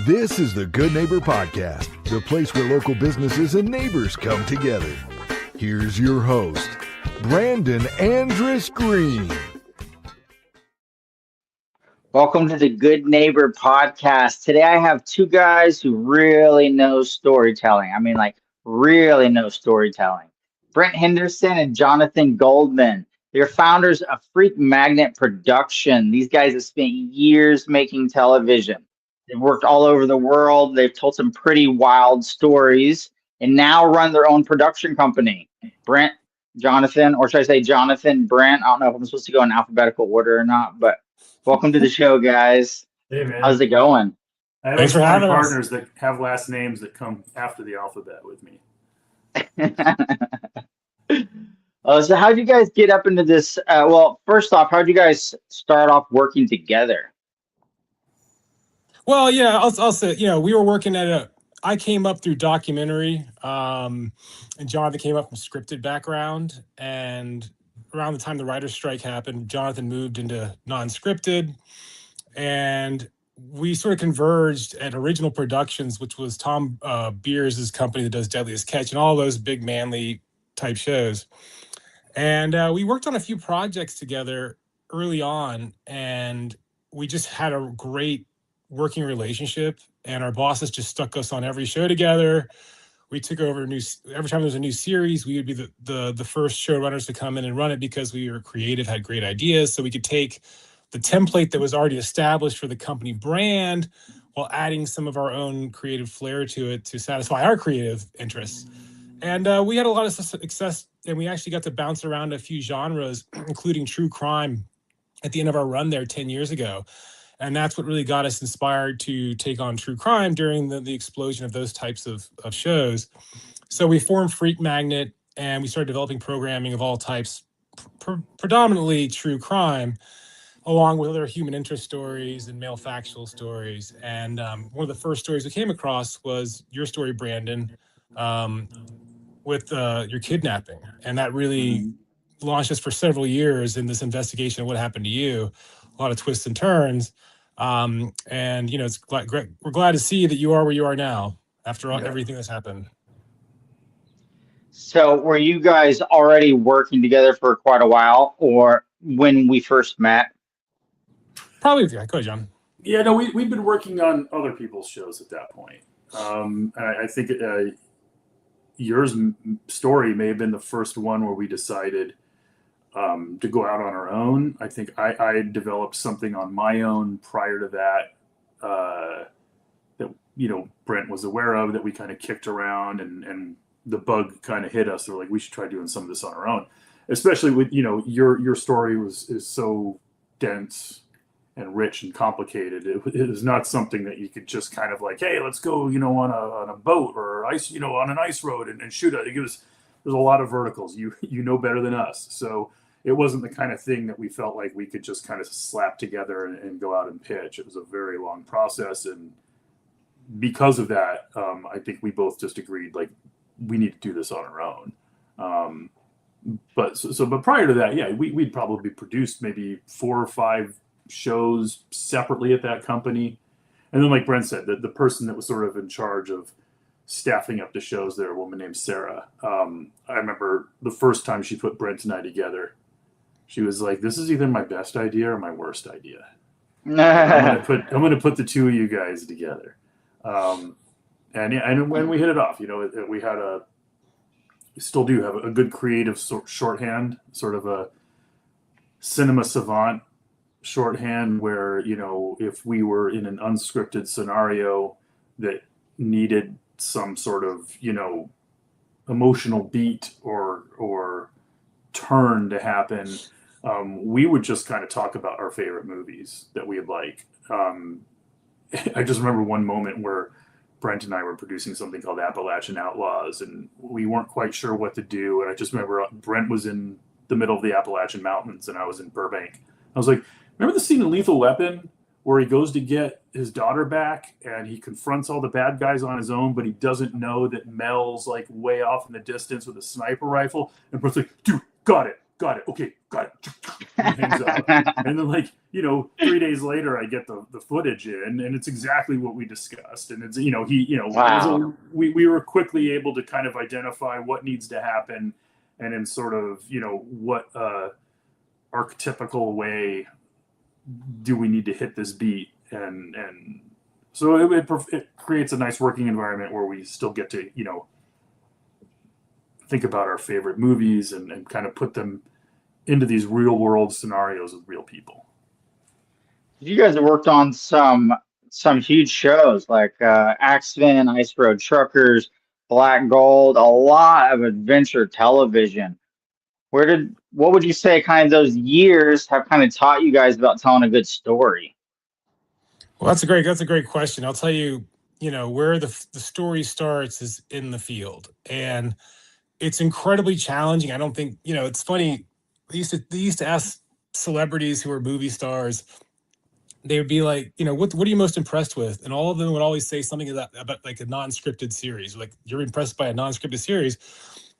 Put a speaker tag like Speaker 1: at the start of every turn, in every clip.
Speaker 1: This is the Good Neighbor Podcast, the place where local businesses and neighbors come together. Here's your host, Brandon Andrus Green.
Speaker 2: Welcome to the Good Neighbor Podcast. Today I have two guys who really know storytelling. Really know storytelling. Brent Henderson and Jonathan Goldman. They're founders of Freak Magnet Production. These guys have spent years making television. They've worked all over the world. They've told some pretty wild stories and now run their own production company. Brent, Jonathan, or should I say Jonathan, Brent? I don't know if I'm supposed to go in alphabetical order or not, but welcome to the show, guys.
Speaker 3: Hey, man.
Speaker 2: How's it going?
Speaker 3: I have
Speaker 4: Thanks for having
Speaker 3: partners that have last names that come after the alphabet with me.
Speaker 2: So how'd you guys get up into this? First off, how'd you guys start off working together?
Speaker 4: Well, yeah, I'll say, we were working I came up through documentary, and Jonathan came up from scripted background. And around the time the writer's strike happened, Jonathan moved into non-scripted. And we sort of converged at Original Productions, which was Tom Beers' company that does Deadliest Catch and all those big manly type shows. And we worked on a few projects together early on, and we just had a great working relationship, and our bosses just stuck us on every show together. We took over every time there was a new series, we would be the first showrunners to come in and run it because we were creative, had great ideas, so we could take the template that was already established for the company brand while adding some of our own creative flair to it to satisfy our creative interests. And we had a lot of success, and we actually got to bounce around a few genres, including true crime, at the end of our run there 10 years ago. And that's what really got us inspired to take on true crime during the explosion of those types of shows. So we formed Freak Magnet, and we started developing programming of all types, predominantly true crime, along with other human interest stories and male factual stories. And one of the first stories we came across was your story, Brandon, with your kidnapping. And that really launched us for several years in this investigation of what happened to you. A lot of twists and turns. And, we're glad to see that you are where you are now after everything that's happened.
Speaker 2: So were you guys already working together for quite a while, or when we first met?
Speaker 4: Probably, yeah. Go ahead, John.
Speaker 3: Yeah, no, we've been working on other people's shows at that point. I think yours story may have been the first one where we decided to go out on our own. I think I developed something on my own prior to that Brent was aware of, that we kind of kicked around, and the bug kind of hit us. We're like, we should try doing some of this on our own, especially with your story is so dense and rich and complicated. It is not something that you could just kind of like, hey, let's go on a boat or ice on an ice road and shoot it. There's a lot of verticals. You know better than us. So it wasn't the kind of thing that we felt like we could just kind of slap together and go out and pitch. It was a very long process. And because of that, I think we both just agreed, like, we need to do this on our own. But prior to that, yeah, we'd probably produced maybe 4 or 5 shows separately at that company. And then, like Brent said, the person that was sort of in charge of staffing up the shows there, a woman named Sarah. I remember the first time she put Brent and I together, she was like, this is either my best idea or my worst idea. I'm gonna put the two of you guys together. And when we hit it off, we still do have a good creative shorthand, sort of a cinema savant shorthand, where if we were in an unscripted scenario that needed some sort of emotional beat or turn to happen, we would just kind of talk about our favorite movies that we like. I just remember one moment where Brent and I were producing something called Appalachian Outlaws, and we weren't quite sure what to do. And I just remember Brent was in the middle of the Appalachian Mountains and I was in Burbank. I was like, remember the scene in Lethal Weapon where he goes to get his daughter back and he confronts all the bad guys on his own, but he doesn't know that Mel's like way off in the distance with a sniper rifle? And Brent's like, dude, got it. got it. Okay, got it. And hangs up. And then, like, 3 days later, I get the footage in, and it's exactly what we discussed. And it's,
Speaker 2: Wow.
Speaker 3: we were quickly able to kind of identify what needs to happen, and in sort of, what archetypical way do we need to hit this beat, and so it creates a nice working environment where we still get to think about our favorite movies and kind of put them into these real world scenarios with real people.
Speaker 2: You guys have worked on some huge shows like Axvin, Ice Road Truckers, Black Gold, a lot of adventure television. What would you say kind of those years have kind of taught you guys about telling a good story?
Speaker 4: Well, that's a great question. I'll tell you, where the story starts is in the field, and it's incredibly challenging. I don't think, it's funny. They used to ask celebrities who are movie stars. They would be like, what are you most impressed with? And all of them would always say something about like a non-scripted series. Like, you're impressed by a non-scripted series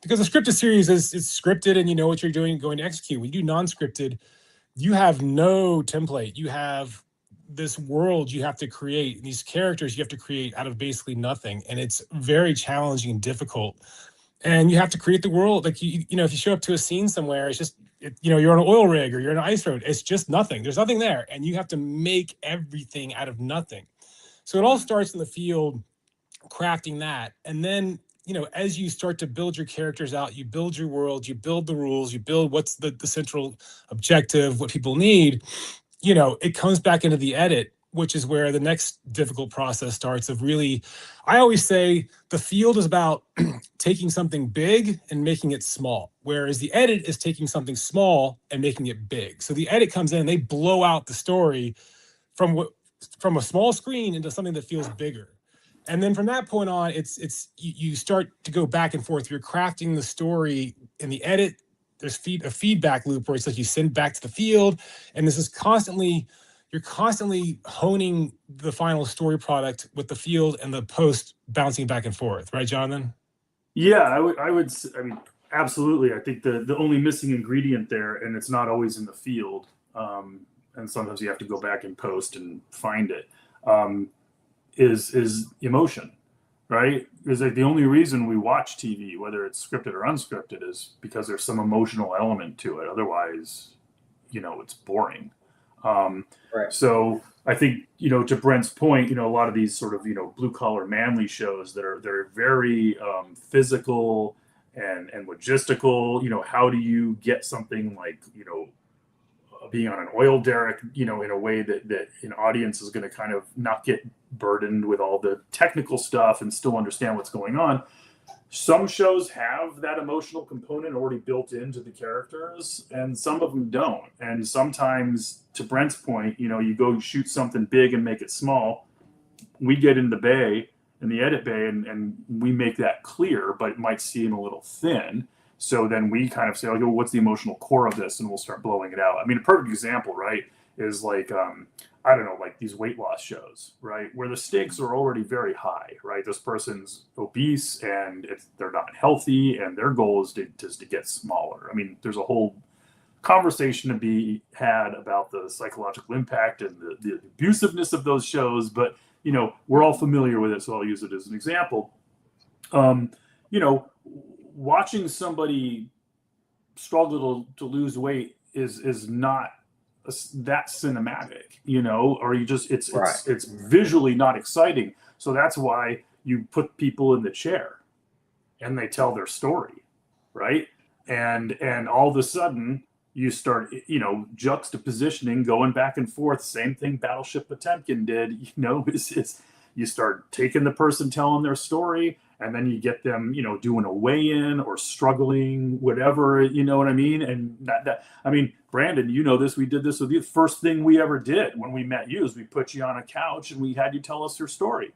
Speaker 4: because a scripted series is scripted and you know what you're going to execute. When you do non-scripted, you have no template. You have this world you have to create, these characters you have to create out of basically nothing. And it's very challenging and difficult. And you have to create the world. Like, if you show up to a scene somewhere, it's just, you're on an oil rig or you're on an ice road. It's just nothing. There's nothing there. And you have to make everything out of nothing. So it all starts in the field, crafting that. And then, as you start to build your characters out, you build your world, you build the rules, you build what's the central objective, what people need, it comes back into the edit, which is where the next difficult process starts of really, I always say the field is about taking something big and making it small, whereas the edit is taking something small and making it big. So the edit comes in, they blow out the story from a small screen into something that feels bigger. And then from that point on, you start to go back and forth. You're crafting the story in the edit. There's a feedback loop where it's like you send back to the field, and this is you're constantly honing the final story product with the field and the post bouncing back and forth, right, Jonathan?
Speaker 3: Yeah, I mean, absolutely. I think the only missing ingredient there, and it's not always in the field, and sometimes you have to go back and post and find it, is emotion, right? Because like the only reason we watch TV, whether it's scripted or unscripted, is because there's some emotional element to it. Otherwise, it's boring.
Speaker 2: Right.
Speaker 3: So I think, to Brent's point, a lot of these sort of, blue collar manly shows they're very physical and logistical. How do you get something like, being on an oil derrick, in a way that an audience is going to kind of not get burdened with all the technical stuff and still understand what's going on. Some shows have that emotional component already built into the characters, and some of them don't. And sometimes, to Brent's point, you go shoot something big and make it small. We get in the edit bay, and we make that clear, but it might seem a little thin. So then we kind of say, like, well, what's the emotional core of this? And we'll start blowing it out. I mean, a perfect example, right, is like, I don't know, like these weight loss shows, right, where the stakes are already very high, right? This person's obese and they're not healthy, and their goal is to get smaller. I mean, there's a whole conversation to be had about the psychological impact and the abusiveness of those shows, but, we're all familiar with it, so I'll use it as an example. Watching somebody struggle to lose weight is not that cinematic, or it's visually not exciting. So that's why you put people in the chair and they tell their story, right? And all of a sudden you start, juxtapositioning, going back and forth. Same thing Battleship Potemkin did, you start taking the person telling their story, and then you get them, doing a weigh-in or struggling, whatever, you know what I mean? And I mean, Brandon, this, we did this with you. The first thing we ever did when we met you is we put you on a couch and we had you tell us your story.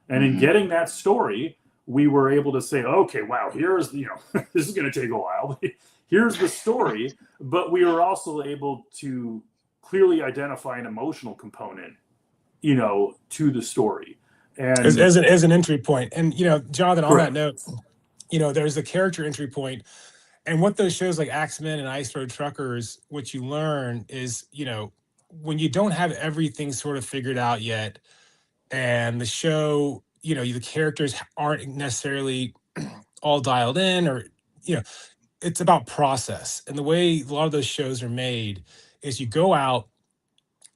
Speaker 3: And in getting that story, we were able to say, okay, wow, here's, this is going to take a while. Here's the story. But we were also able to clearly identify an emotional component, to the story. And
Speaker 4: as an entry point. And, Jonathan, on that note, there's a character entry point. And what those shows like Axemen and Ice Road Truckers, what you learn is, when you don't have everything sort of figured out yet, and the show, the characters aren't necessarily all dialed in, or, it's about process. And the way a lot of those shows are made is you go out,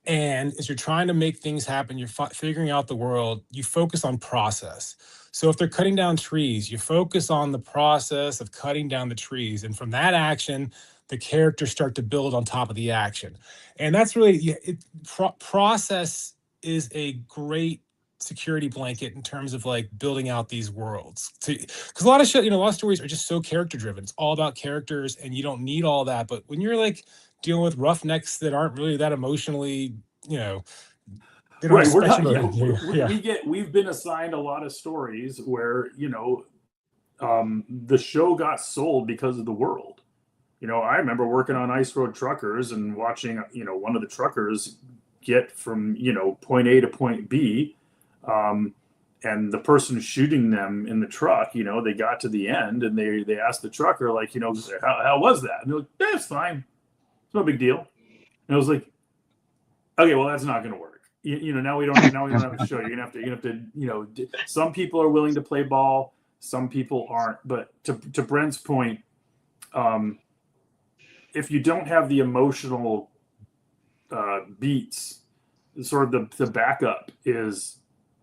Speaker 4: and as you're trying to make things happen, you're figuring out the world, you focus on process. So if they're cutting down trees, you focus on the process of cutting down the trees. And from that action, the characters start to build on top of the action. And that's really, process is a great security blanket in terms of like building out these worlds. Because a lot of shit, a lot of stories are just so character driven. It's all about characters, and you don't need all that. But when you're like dealing with roughnecks that aren't really that emotionally, they don't
Speaker 3: right, we're not. We've been assigned a lot of stories where the show got sold because of the world. I remember working on Ice Road Truckers and watching one of the truckers get from point A to point B, and the person shooting them in the truck, they got to the end and they asked the trucker, like, how was that? And they're like, it's fine, it's no big deal. And I was like, okay, well, that's not going to work. Now we don't have a show. You're gonna have to some people are willing to play ball, some people aren't. But to Brent's point, if you don't have the emotional beats, sort of the backup is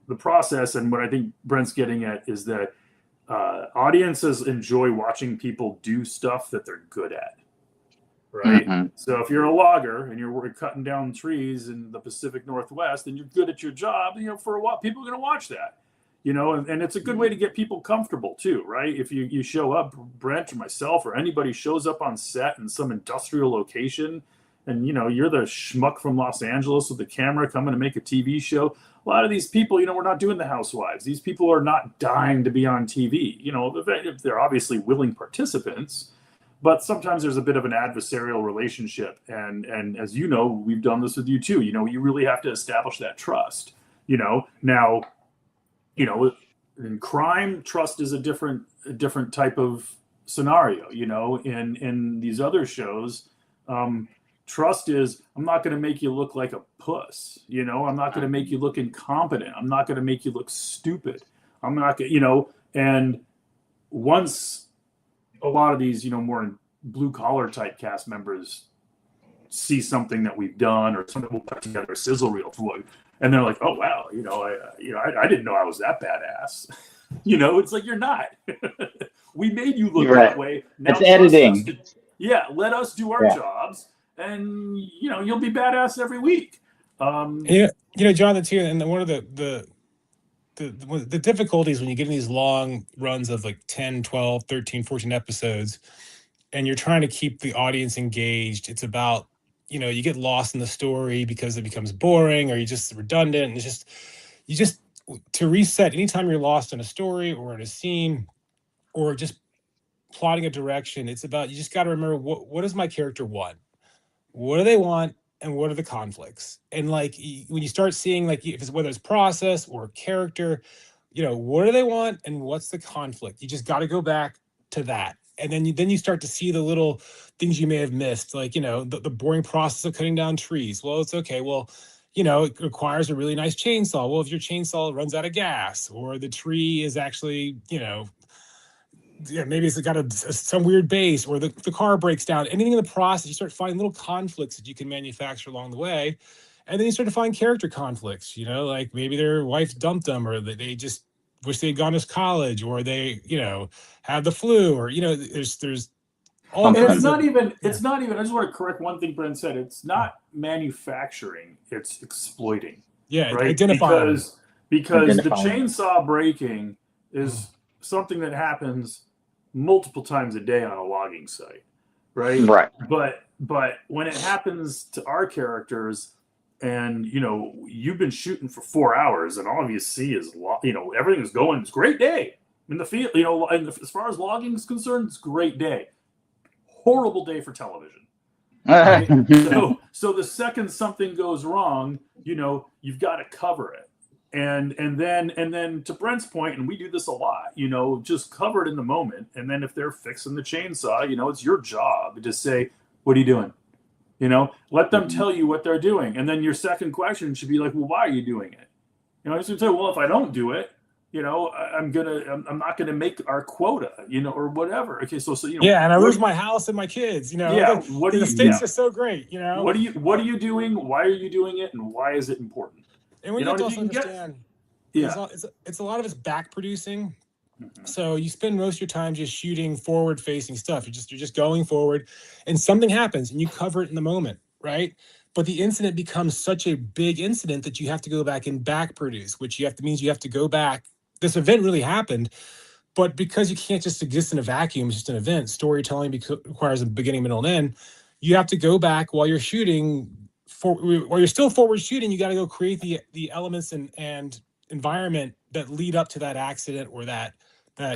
Speaker 3: the process. And what I think Brent's getting at is that audiences enjoy watching people do stuff that they're good at. Right. Mm-hmm. So if you're a logger and you're cutting down trees in the Pacific Northwest and you're good at your job, for a while, people are going to watch that, and it's a good way to get people comfortable too. Right. If you show up, Brent or myself or anybody shows up on set in some industrial location and, you're the schmuck from Los Angeles with the camera coming to make a TV show. A lot of these people, we're not doing the Housewives. These people are not dying to be on TV. They're obviously willing participants. But sometimes there's a bit of an adversarial relationship. And as we've done this with you too. You really have to establish that trust. Now, in crime, trust is a different type of scenario. In these other shows, trust is, I'm not going to make you look like a puss. I'm not going to make you look incompetent. I'm not going to make you look stupid. I'm not going to, and once a lot of these, more blue collar type cast members see something that we've done, or something we'll put together a sizzle reel for, and they're like, "Oh wow, I didn't know I was that badass." It's like, you're not. We made you look that way. Now
Speaker 2: it's editing.
Speaker 3: Let us do our jobs, and you'll be badass every week.
Speaker 4: Jonathan too, and one of the difficulties when you get in these long runs of like 10, 12, 13, 14 episodes, and you're trying to keep the audience engaged, it's about, you get lost in the story because it becomes boring or you're just redundant. And to reset, anytime you're lost in a story or in a scene or just plotting a direction, it's about, you just got to remember, what does my character want? What do they want? And what are the conflicts? And like, when you start seeing, like, whether it's process or character, what do they want and what's the conflict? You just got to go back to that. And then you start to see the little things you may have missed, like, the boring process of cutting down trees. Well, it's okay. Well, it requires a really nice chainsaw. Well, if your chainsaw runs out of gas, or the tree is actually, maybe it's got some weird base, or the car breaks down. Anything in the process, you start finding little conflicts that you can manufacture along the way. And then you start to find character conflicts, like maybe their wife dumped them, or they just wish they had gone to college, or they, have the flu, or, there's all.
Speaker 3: And it's not even, I just want to correct one thing Brent said. It's not manufacturing, it's exploiting.
Speaker 4: Yeah,
Speaker 3: right? Because the chainsaw breaking is something that happens multiple times a day on a logging site, right?
Speaker 2: Right.
Speaker 3: But when it happens to our characters, and you've been shooting for 4 hours, and all of you see is everything's going. It's a great day in the field. And as far as logging is concerned, it's a great day. Horrible day for television. Right? So the second something goes wrong, you've got to cover it. And then to Brent's point, and we do this a lot, just cover it in the moment. And then if they're fixing the chainsaw, it's your job to say, what are you doing? Let them tell you what they're doing. And then your second question should be like, well, why are you doing it? I just say, well, if I don't do it, I'm not gonna make our quota, or whatever. Okay, so
Speaker 4: yeah, and I lose my house and my kids.
Speaker 3: Yeah,
Speaker 4: the stakes are so great.
Speaker 3: What are you doing? Why are you doing it? And why is it important?
Speaker 4: And we have to also understand, it's a lot of it's back producing. Mm-hmm. So you spend most of your time just shooting forward facing stuff. You're just going forward, and something happens and you cover it in the moment, right? But the incident becomes such a big incident that you have to go back and back produce, which means you have to go back. This event really happened, but because you can't just exist in a vacuum, it's just an event. Storytelling requires a beginning, middle, and end. You have to go back while you're shooting. While you're still forward shooting, you got to go create the elements and environment that lead up to that accident or that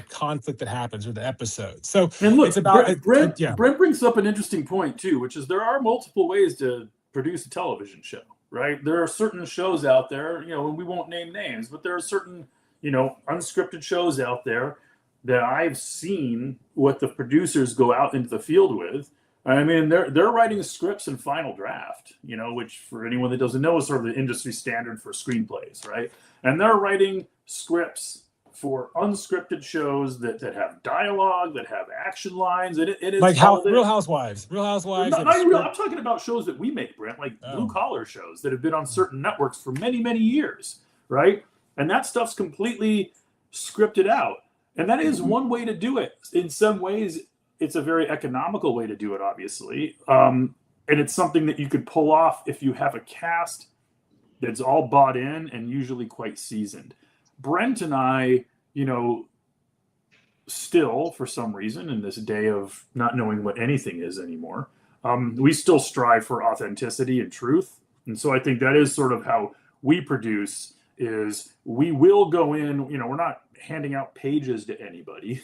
Speaker 4: conflict that happens or the episode. So
Speaker 3: and look,
Speaker 4: it's about
Speaker 3: Brent brings up an interesting point too, which is there are multiple ways to produce a television show, right? There are certain shows out there, and we won't name names, but there are certain, unscripted shows out there that I've seen what the producers go out into the field with. I mean, they're writing scripts in final draft, which for anyone that doesn't know is sort of the industry standard for screenplays, right? And they're writing scripts for unscripted shows that have dialogue, that have action lines, and it is
Speaker 4: like Real Housewives. I'm
Speaker 3: talking about shows that we make, Brent, like blue collar shows that have been on certain networks for many, many years, right? And that stuff's completely scripted out, and that is one way to do it. In some ways, it's a very economical way to do it, obviously, and it's something that you could pull off if you have a cast that's all bought in and usually quite seasoned. Brent and I, still, for some reason, in this day of not knowing what anything is anymore, we still strive for authenticity and truth. And so I think that is sort of how we produce, is we will go in, we're not handing out pages to anybody,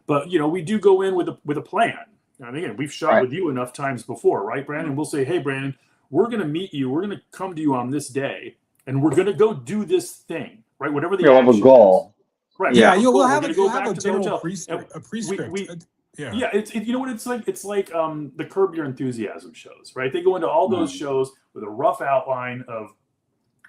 Speaker 3: but, we do go in with a plan. And again, we've shot with you enough times before, right, Brandon? We'll say, hey, Brandon, we're going to meet you. We're going to come to you on this day, and we're going to go do this thing. Right, whatever the
Speaker 2: have a goal.
Speaker 3: Is. Right.
Speaker 4: Yeah, we'll have a general prescript.
Speaker 3: Yeah, it's you know what it's like. It's like the Curb Your Enthusiasm shows, right? They go into all those shows with a rough outline of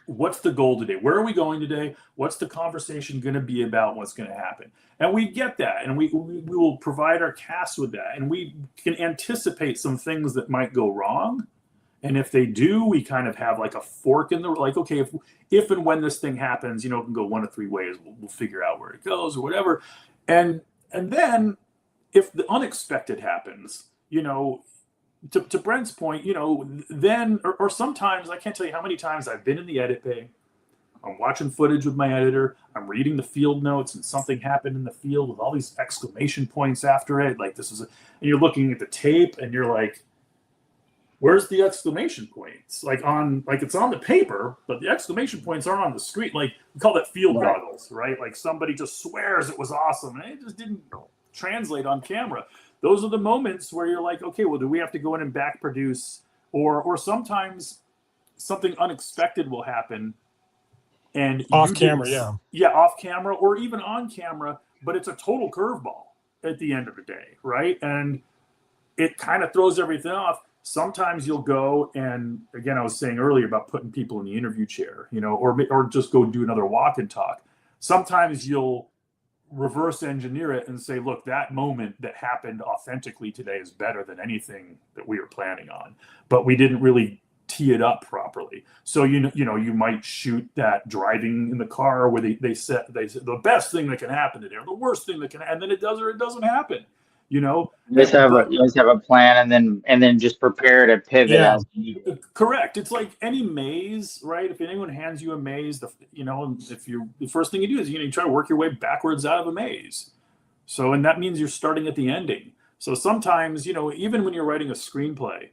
Speaker 3: what's the goal today, where are we going today, what's the conversation going to be about, what's going to happen, and we get that, and we will provide our cast with that, and we can anticipate some things that might go wrong. And if they do, we kind of have like a fork in the, like, okay, if and when this thing happens, it can go one of three ways. We'll figure out where it goes or whatever. And then if the unexpected happens, to Brent's point, then, or sometimes, I can't tell you how many times I've been in the edit bay. I'm watching footage with my editor. I'm reading the field notes, and something happened in the field with all these exclamation points after it. Like and you're looking at the tape and you're like, where's the exclamation points? Like it's on the paper, but the exclamation points aren't on the screen. Like, we call that field goggles, right? Like somebody just swears it was awesome and it just didn't translate on camera. Those are the moments where you're like, okay, well, do we have to go in and back produce? Or sometimes something unexpected will happen and
Speaker 4: off camera,
Speaker 3: off camera or even on camera, but it's a total curveball at the end of the day, right? And it kind of throws everything off. Sometimes you'll go, and again, I was saying earlier about putting people in the interview chair, or just go do another walk and talk. Sometimes you'll reverse engineer it and say, look, that moment that happened authentically today is better than anything that we were planning on, but we didn't really tee it up properly. So, you might shoot that driving in the car where they said the best thing that can happen today, or the worst thing that can, and then it does or it doesn't happen. You guys have
Speaker 2: a plan and then just prepare to pivot as needed.
Speaker 3: Correct. It's like any maze, right? If anyone hands you a maze, the first thing you do is you try to work your way backwards out of a maze. So, and that means you're starting at the ending. So sometimes, even when you're writing a screenplay,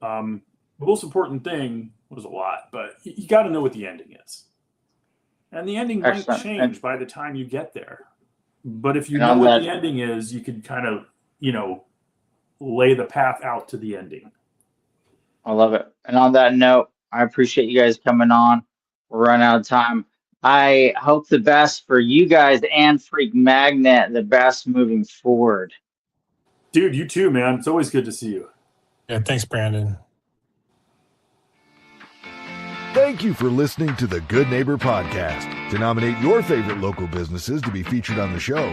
Speaker 3: the most important thing was a lot, but you got to know what the ending is, and the ending might change by the time you get there. But if you know what the ending is, you can kind of lay the path out to the ending.
Speaker 2: I love it. And on that note, I appreciate you guys coming on. We're running out of time. I hope the best for you guys and Freak Magnet, the best moving forward.
Speaker 3: Dude, you too, man. It's always good to see you.
Speaker 4: Yeah, thanks, Brandon.
Speaker 1: Thank you for listening to the Good Neighbor Podcast. To nominate your favorite local businesses to be featured on the show,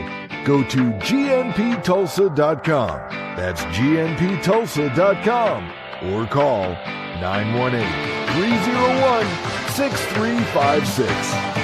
Speaker 1: go to gnptulsa.com. That's gnptulsa.com. Or call 918-301-6356.